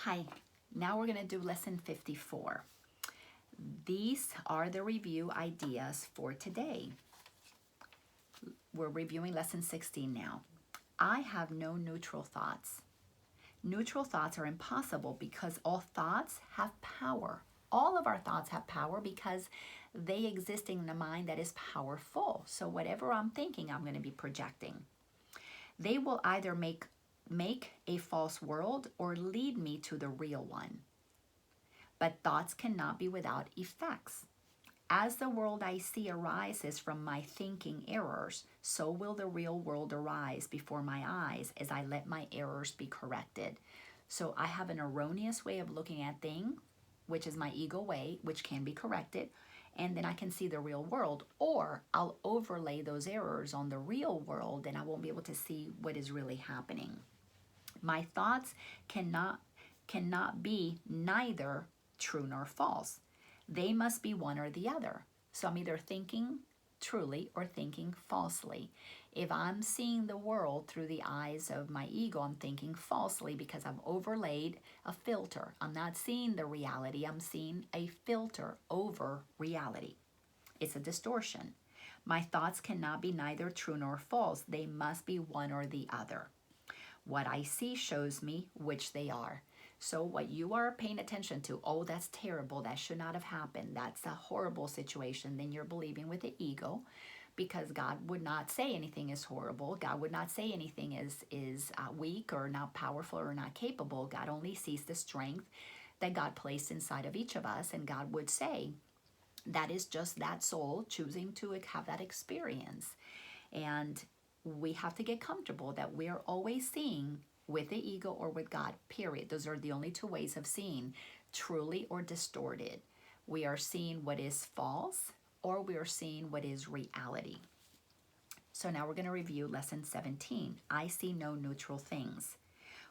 Hi, now we're going to do lesson 54. These are the review ideas for today. We're reviewing lesson 16 now. I have no neutral thoughts. Neutral thoughts are impossible because all thoughts have power. All of our thoughts have power because they exist in a mind that is powerful. So whatever I'm thinking, I'm going to be projecting. They will either make a false world or lead me to the real one. But thoughts cannot be without effects. As the world I see arises from my thinking errors, so will the real world arise before my eyes as I let my errors be corrected. So I have an erroneous way of looking at things, which is my ego way, which can be corrected, and then I can see the real world, or I'll overlay those errors on the real world and I won't be able to see what is really happening. My thoughts cannot be neither true nor false. They must be one or the other. So I'm either thinking truly or thinking falsely. If I'm seeing the world through the eyes of my ego, I'm thinking falsely because I've overlaid a filter. I'm not seeing the reality. I'm seeing a filter over reality. It's a distortion. My thoughts cannot be neither true nor false. They must be one or the other. What I see shows me which they are. So what you are paying attention to, oh, that's terrible, that should not have happened, that's a horrible situation, then you're believing with the ego, because God would not say anything is horrible. God would not say anything is weak or not powerful or not capable. God only sees the strength that God placed inside of each of us, and God would say that is just that soul choosing to have that experience. And we have to get comfortable that we are always seeing with the ego or with God, period. Those are the only two ways of seeing, truly or distorted. We are seeing what is false or we are seeing what is reality. So now we're going to review lesson 17. I see no neutral things.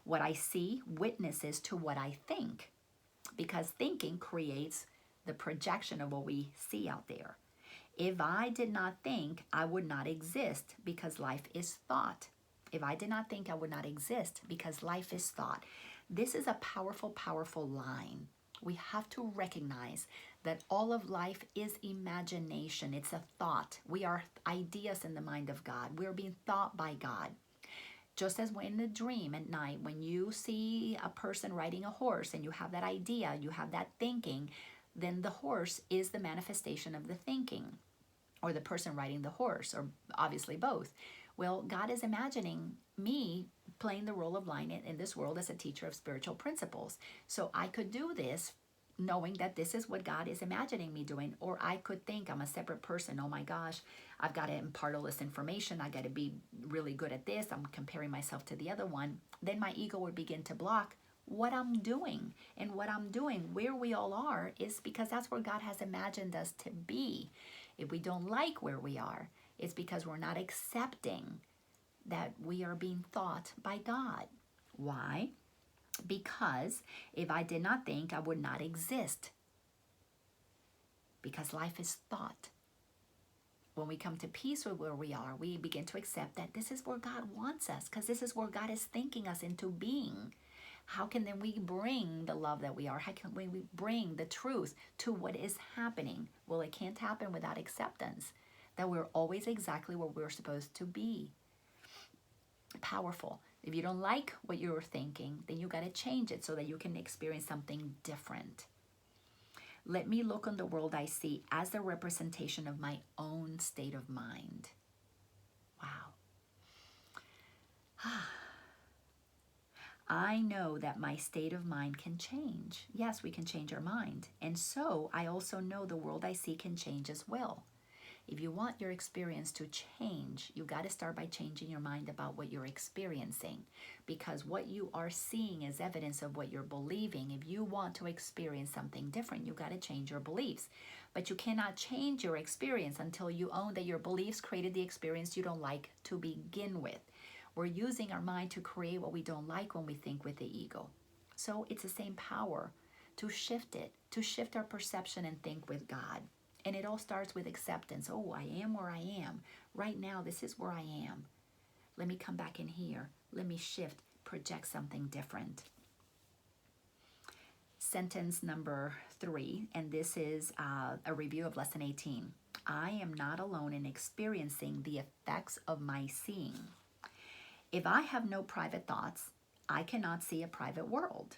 What I see witnesses to what I think, because thinking creates the projection of what we see out there. If I did not think, I would not exist because life is thought. If I did not think, I would not exist because life is thought. This is a powerful, powerful line. We have to recognize that all of life is imagination. It's a thought. We are ideas in the mind of God. We're being thought by God. Just as when in a dream at night, when you see a person riding a horse and you have that idea, you have that thinking, then the horse is the manifestation of the thinking, or the person riding the horse, or obviously both. Well, God is imagining me playing the role of Laina in this world as a teacher of spiritual principles. So I could do this knowing that this is what God is imagining me doing, or I could think I'm a separate person. Oh my gosh, I've got to impart all this information. I got to be really good at this. I'm comparing myself to the other one. Then my ego would begin to block what I'm doing. And what I'm doing, where we all are, is because that's where God has imagined us to be. If we don't like where we are, it's because we're not accepting that we are being thought by God. Why? Because if I did not think, I would not exist. Because life is thought. When we come to peace with where we are, we begin to accept that this is where God wants us, because this is where God is thinking us into being. How can then we bring the love that we are? How can we bring the truth to what is happening? Well, it can't happen without acceptance that we're always exactly where we're supposed to be. Powerful. If you don't like what you're thinking, then you got to change it so that you can experience something different. Let me look on the world I see as the representation of my own state of mind. Wow. I know that my state of mind can change. Yes, we can change our mind. And so I also know the world I see can change as well. If you want your experience to change, you got to start by changing your mind about what you're experiencing, because what you are seeing is evidence of what you're believing. If you want to experience something different, you got to change your beliefs. But you cannot change your experience until you own that your beliefs created the experience you don't like to begin with. We're using our mind to create what we don't like when we think with the ego. So it's the same power to shift it, to shift our perception and think with God. And it all starts with acceptance. Oh, I am where I am. Right now, this is where I am. Let me come back in here. Let me shift, project something different. sentence number 3, and this is a review of lesson 18. I am not alone in experiencing the effects of my seeing. If I have no private thoughts, I cannot see a private world.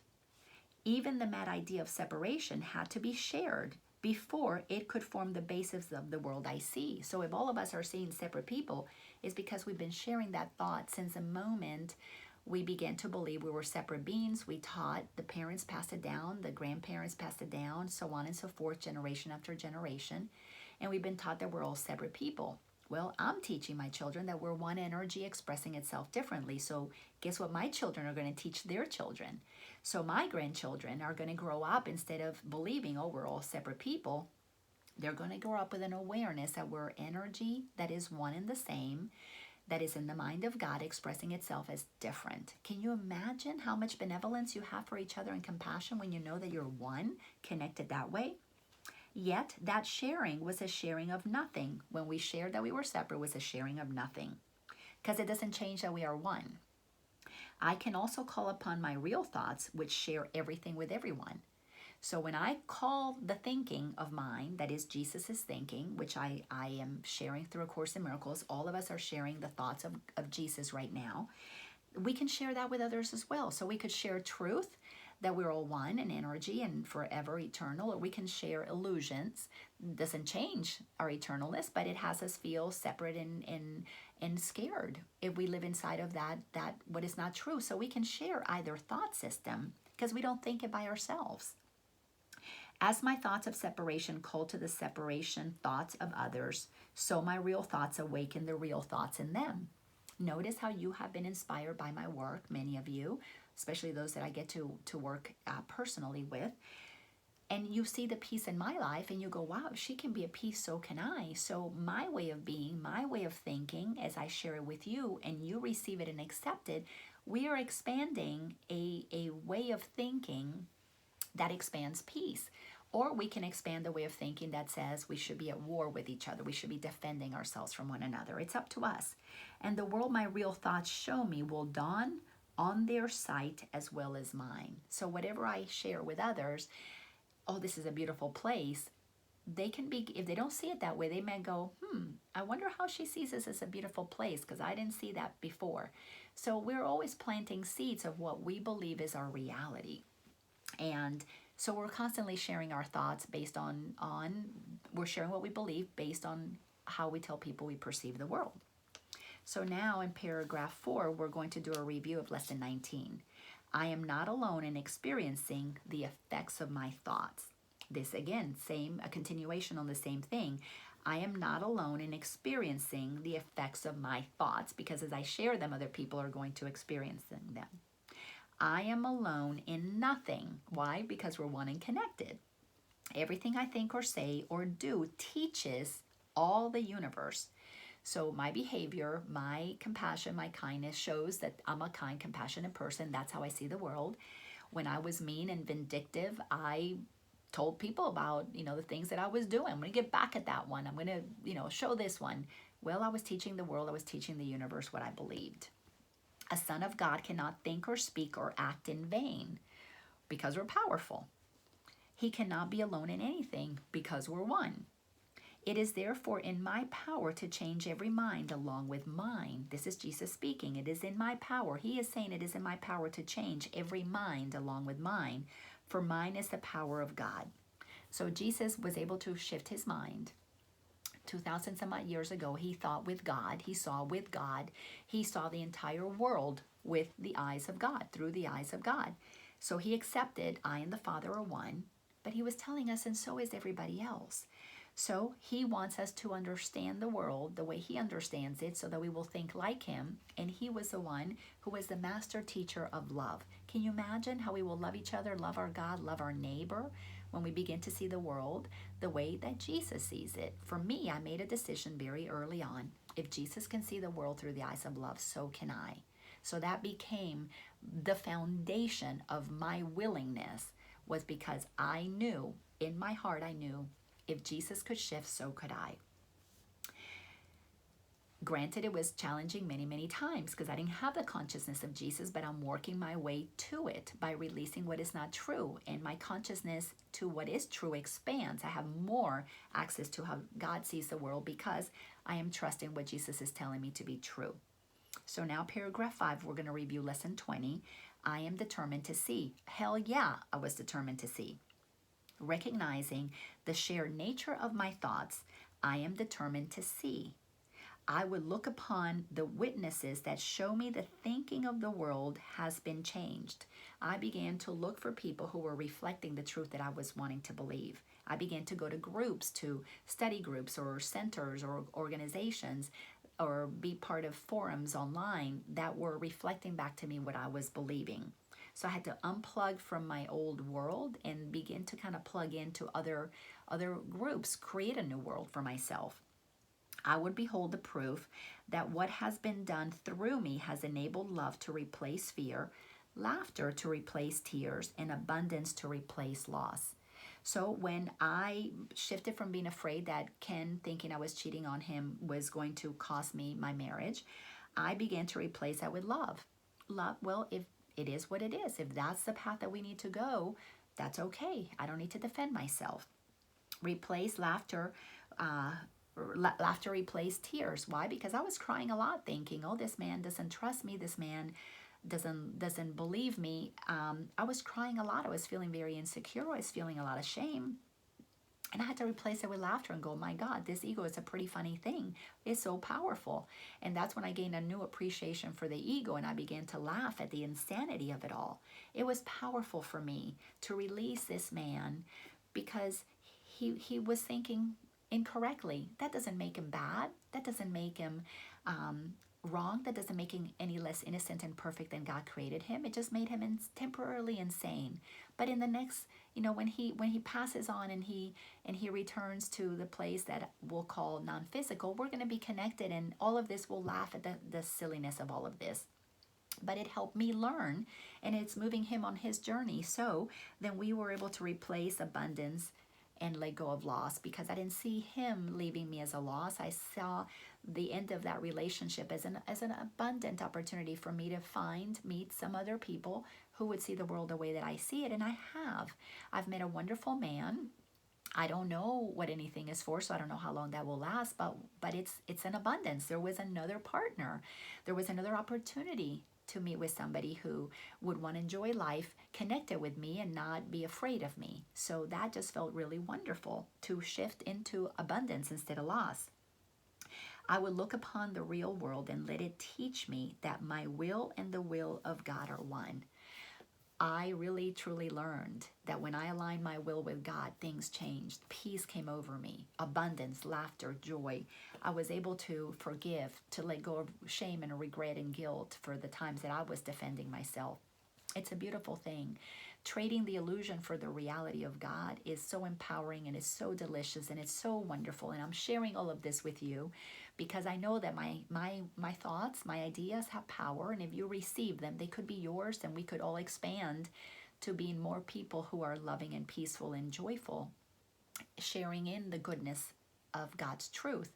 Even the mad idea of separation had to be shared before it could form the basis of the world I see. So if all of us are seeing separate people, it's because we've been sharing that thought since the moment we began to believe we were separate beings. We taught, the parents passed it down, the grandparents passed it down, so on and so forth, generation after generation. And we've been taught that we're all separate people. Well, I'm teaching my children that we're one energy expressing itself differently. So guess what my children are going to teach their children? So my grandchildren are going to grow up, instead of believing, oh, we're all separate people, they're going to grow up with an awareness that we're energy that is one and the same, that is in the mind of God expressing itself as different. Can you imagine how much benevolence you have for each other and compassion when you know that you're one, connected that way? Yet that sharing was a sharing of nothing. When we shared that we were separate, it was a sharing of nothing, because it doesn't change that we are one. I can also call upon my real thoughts, which share everything with everyone. So when I call the thinking of mine, that is Jesus' thinking, which I am sharing through A Course in Miracles, all of us are sharing the thoughts of Jesus right now. We can share that with others as well. So we could share truth, that we're all one in energy and forever eternal, or we can share illusions. It doesn't change our eternalness, but it has us feel separate and scared if we live inside of that what is not true. So we can share either thought system, because we don't think it by ourselves. As my thoughts of separation call to the separation thoughts of others, so my real thoughts awaken the real thoughts in them. Notice how you have been inspired by my work, many of you, especially those that I get to work personally with. And you see the peace in my life and you go, wow, if she can be at peace, so can I. So my way of being, my way of thinking, as I share it with you and you receive it and accept it, we are expanding a way of thinking that expands peace. Or we can expand the way of thinking that says we should be at war with each other. We should be defending ourselves from one another. It's up to us. And the world my real thoughts show me will dawn on their sight as well as mine. So whatever I share with others, oh, this is a beautiful place, they can be, if they don't see it that way, they may go, I wonder how she sees this as a beautiful place, because I didn't see that before. So we're always planting seeds of what we believe is our reality. And so we're constantly sharing our thoughts based on we're sharing what we believe based on how we tell people we perceive the world. So now in paragraph 4, we're going to do a review of lesson 19. I am not alone in experiencing the effects of my thoughts. This again, a continuation on the same thing. I am not alone in experiencing the effects of my thoughts, because as I share them, other people are going to experience them. I am alone in nothing. Why? Because we're one and connected. Everything I think or say or do teaches all the universe. So my behavior, my compassion, my kindness shows that I'm a kind, compassionate person. That's how I see the world. When I was mean and vindictive, I told people about, the things that I was doing. I'm going to get back at that one. I'm going to, show this one. Well, I was teaching the world. I was teaching the universe what I believed. A son of God cannot think or speak or act in vain because we're powerful. He cannot be alone in anything because we're one. It is therefore in my power to change every mind along with mine. This is Jesus speaking. It is in my power. He is saying it is in my power to change every mind along with mine, for mine is the power of God. So Jesus was able to shift his mind. 2,000 some odd years ago, he thought with God, he saw with God, he saw the entire world with the eyes of God, through the eyes of God. So he accepted I and the Father are one, but he was telling us, and so is everybody else. So he wants us to understand the world the way he understands it, so that we will think like him. And he was the one who was the master teacher of love. Can you imagine how we will love each other, love our God, love our neighbor, when we begin to see the world the way that Jesus sees it? For me, I made a decision very early on. If Jesus can see the world through the eyes of love, so can I. So that became the foundation of my willingness, was because I knew, in my heart I knew, if Jesus could shift, so could I. Granted, it was challenging many, many times because I didn't have the consciousness of Jesus, but I'm working my way to it by releasing what is not true. And my consciousness to what is true expands. I have more access to how God sees the world because I am trusting what Jesus is telling me to be true. So now paragraph 5, we're going to review lesson 20. I am determined to see. Hell yeah, I was determined to see. Recognizing the shared nature of my thoughts, I am determined to see. I would look upon the witnesses that show me the thinking of the world has been changed. I began to look for people who were reflecting the truth that I was wanting to believe. I began to go to groups, to study groups or centers or organizations, or be part of forums online that were reflecting back to me what I was believing. So I had to unplug from my old world and begin to kind of plug into other groups, create a new world for myself. I would behold the proof that what has been done through me has enabled love to replace fear, laughter to replace tears, and abundance to replace loss. So when I shifted from being afraid that Ken thinking I was cheating on him was going to cost me my marriage, I began to replace that with love. Love, well, if it is what it is, if that's the path that we need to go, that's okay. I don't need to defend myself. Replace laughter, laughter replaced tears. Why? Because I was crying a lot thinking, oh, this man doesn't trust me. This man doesn't believe me. I was crying a lot. I was feeling very insecure. I was feeling a lot of shame. And I had to replace it with laughter and go, my God, this ego is a pretty funny thing. It's so powerful. And that's when I gained a new appreciation for the ego and I began to laugh at the insanity of it all. It was powerful for me to release this man because he was thinking incorrectly. That doesn't make him bad. That doesn't make him wrong. That doesn't make him any less innocent and perfect than God created him. It just made him temporarily insane. But in the next, when he passes on and he returns to the place that we'll call non-physical, we're going to be connected, and all of this will laugh at the silliness of all of this. But it helped me learn, and it's moving him on his journey. So then we were able to replace abundance and let go of loss, because I didn't see him leaving me as a loss. I saw the end of that relationship as an abundant opportunity for me to meet some other people who would see the world the way that I see it, and I have. I've met a wonderful man. I don't know what anything is for, so I don't know how long that will last, but it's an abundance. There was another partner. There was another opportunity to meet with somebody who would want to enjoy life, connected with me, and not be afraid of me. So that just felt really wonderful, to shift into abundance instead of loss. I would look upon the real world and let it teach me that my will and the will of God are one. I really truly learned that when I aligned my will with God, things changed. Peace came over me, abundance, laughter, joy. I was able to forgive, to let go of shame and regret and guilt for the times that I was defending myself. It's a beautiful thing. Trading the illusion for the reality of God is so empowering, and it's so delicious, and it's so wonderful. And I'm sharing all of this with you because I know that my thoughts, my ideas have power, and if you receive them, they could be yours, and we could all expand to being more people who are loving and peaceful and joyful, sharing in the goodness of God's truth.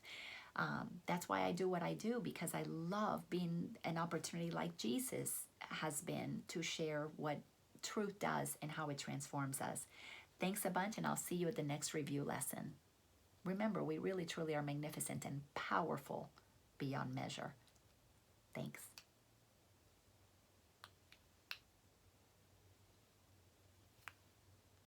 That's why I do what I do, because I love being an opportunity like Jesus has been to share what truth does and how it transforms us. Thanks a bunch, and I'll see you at the next review lesson. Remember, we really truly are magnificent and powerful beyond measure. Thanks.